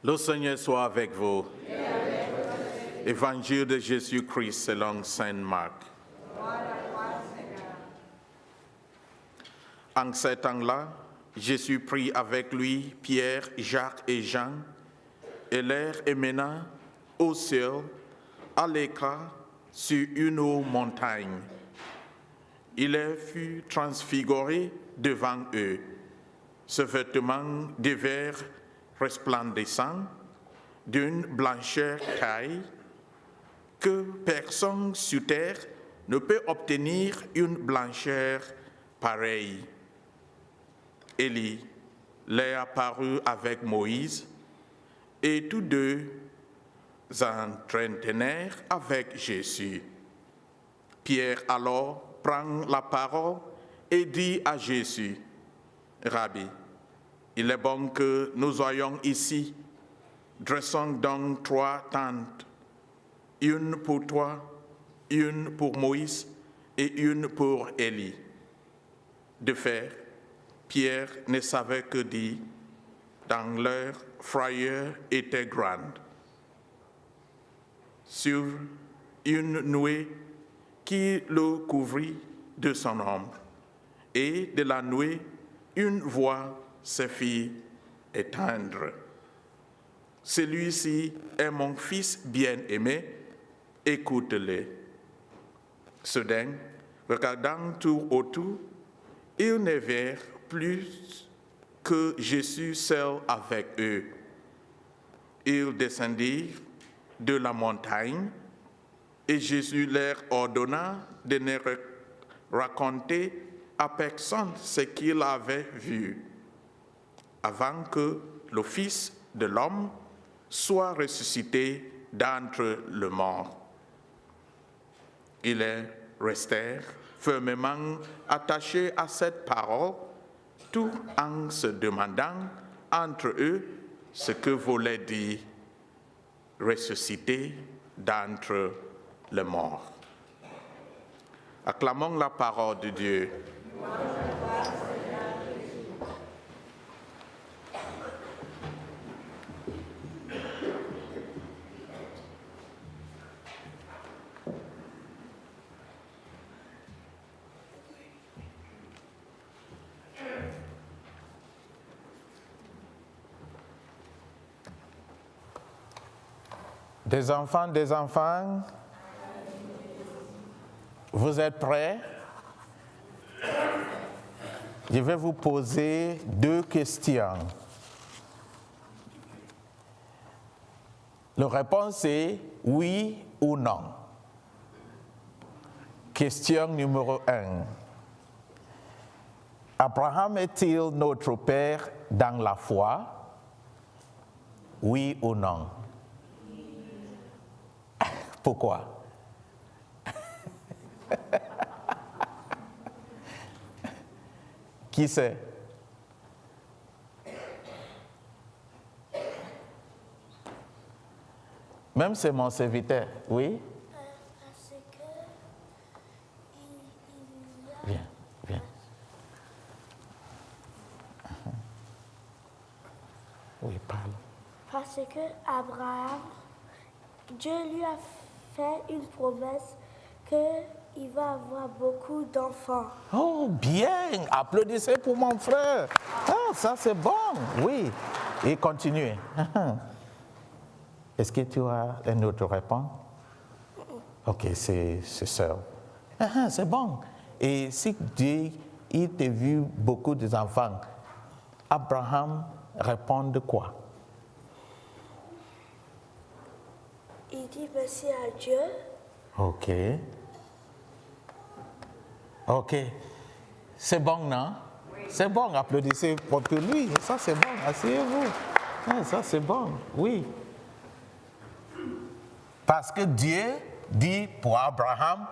Le Seigneur soit avec vous. Évangile de Jésus-Christ selon Saint Marc. En ce temps-là, Jésus prit avec lui Pierre, Jacques et Jean et les emmena au ciel, à l'écart, sur une haute montagne. Il les fut transfiguré devant eux. Ce vêtement de verre resplendissant, d'une blancheur taille, que personne sur terre ne peut obtenir une blancheur pareille. Élie leur apparut avec Moïse, et tous deux s'entretinrent avec Jésus. Pierre alors prend la parole et dit à Jésus, « Rabbi, il est bon que nous soyons ici. Dressons donc 3 tentes, une pour toi, une pour Moïse et une pour Élie. » De fait, Pierre ne savait que dire, tant leur frayeur était grande. Sur une nuée qui le couvrit de son ombre, et de la nuée, une voix se fit éteindre. Celui-ci est mon fils bien-aimé, écoute-le. Soudain, regardant tout autour, ils ne virent plus que Jésus seul avec eux. Ils descendirent de la montagne et Jésus leur ordonna de ne raconter à personne ce qu'il avait vu, avant que le Fils de l'homme soit ressuscité d'entre les morts. Ils restèrent fermement attachés à cette parole, tout en se demandant entre eux ce que voulait dire ressuscité d'entre les morts. Acclamons la parole de Dieu. Des enfants, vous êtes prêts? Je vais vous poser 2 questions. La réponse est oui ou non. Question numéro 1. Abraham est-il notre père dans la foi? Oui ou non? Pourquoi? Qui sait? Même c'est mon serviteur, oui? Parce que il y a... Viens. Oui, parle. Parce que Abraham, Dieu lui a fait une promesse qu'il va avoir beaucoup d'enfants. Oh, bien! Applaudissez pour mon frère. Ah, ça c'est bon, oui. Et continuez. Est-ce que tu as une autre réponse? Ok, c'est ça. C'est bon. Et si Dieu, il t'a vu beaucoup d'enfants, Abraham répond de quoi? Il dit merci à Dieu. Ok. C'est bon, non? Oui. C'est bon, applaudissez pour lui. Ça, c'est bon, asseyez-vous. Ah, ça, c'est bon, oui. Parce que Dieu dit pour Abraham,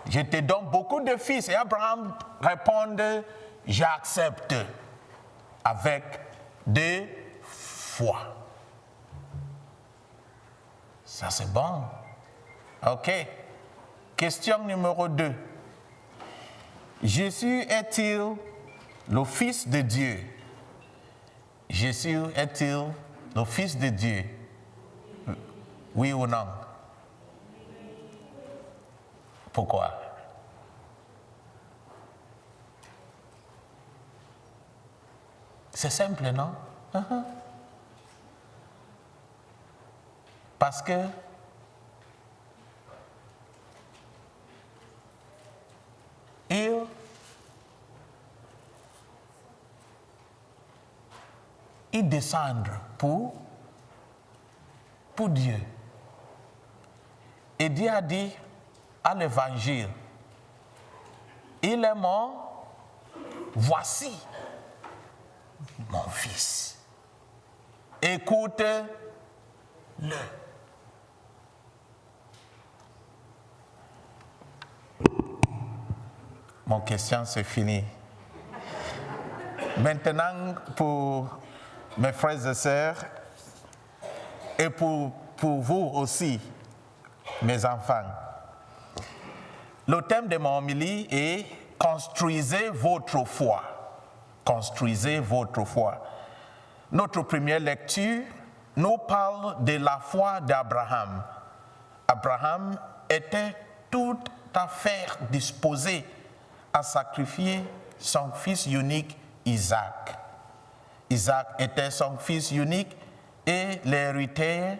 je te donne beaucoup de fils. Et Abraham répond, j'accepte, avec 2 foi. Ça, c'est bon. Ok. Question numéro 2. Jésus est-il le Fils de Dieu? Jésus est-il le Fils de Dieu? Oui ou non? Pourquoi? C'est simple, non? Parce que ils descendent pour Dieu. Et Dieu a dit à l'évangile, il est mort, voici mon fils. Écoute-le. Mon question, c'est fini. Maintenant, pour mes frères et sœurs, et pour vous aussi, mes enfants, le thème de mon homélie est « Construisez votre foi ». Construisez votre foi. Notre première lecture nous parle de la foi d'Abraham. Abraham était tout à fait disposé à sacrifier son fils unique Isaac. Isaac était son fils unique et l'héritier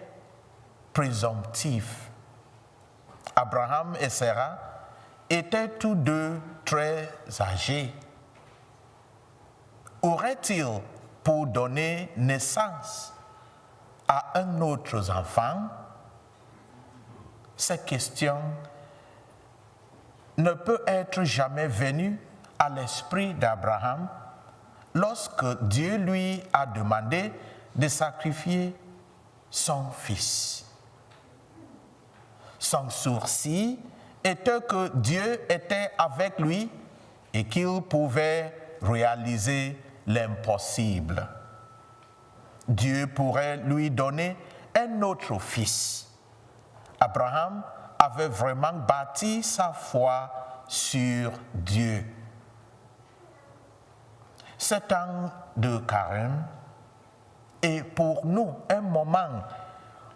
présomptif. Abraham et Sarah étaient tous deux très âgés. Aurait-il, pour donner naissance à un autre enfant? Cette question ne peut être jamais venue à l'esprit d'Abraham lorsque Dieu lui a demandé de sacrifier son fils. Son sourcil était que Dieu était avec lui et qu'il pouvait réaliser l'impossible. Dieu pourrait lui donner un autre fils. Abraham avait vraiment bâti sa foi sur Dieu. Ce temps de carême est pour nous un moment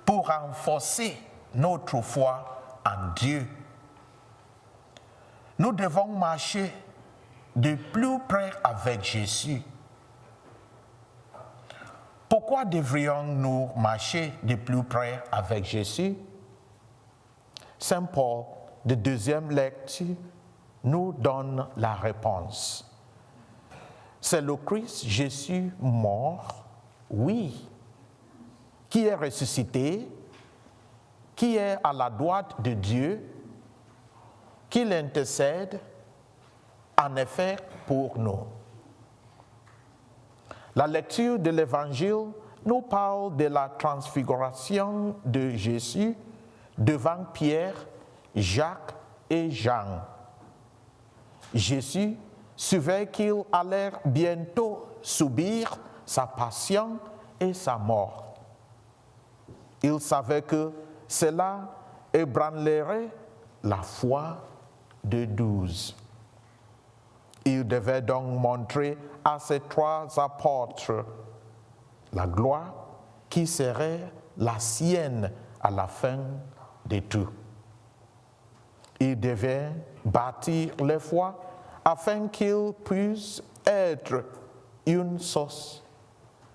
pour renforcer notre foi en Dieu. Nous devons marcher de plus près avec Jésus. Pourquoi devrions-nous marcher de plus près avec Jésus? Saint Paul, de deuxième lecture, nous donne la réponse. C'est le Christ Jésus mort, oui, qui est ressuscité, qui est à la droite de Dieu, qui l'intercède, en effet, pour nous. La lecture de l'Évangile nous parle de la transfiguration de Jésus devant Pierre, Jacques et Jean. Jésus savait qu'il allait bientôt subir sa passion et sa mort. Il savait que cela ébranlerait la foi de 12. Il devait donc montrer à ses 3 apôtres la gloire qui serait la sienne à la fin de tout. Il devait bâtir les foi afin qu'ils puissent être une source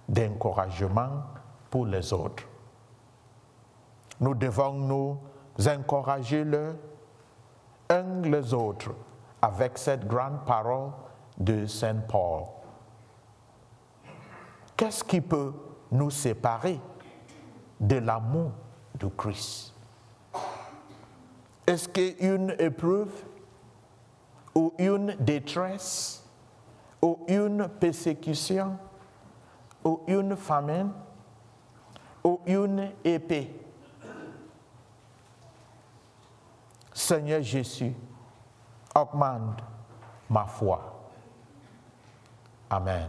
d'encouragement pour les autres. Nous devons nous encourager les uns les autres avec cette grande parole de Saint Paul. Qu'est-ce qui peut nous séparer de l'amour de Christ? Est-ce qu'une épreuve ou une détresse ou une persécution ou une famine ou une épée? Seigneur Jésus, augmente ma foi. Amen.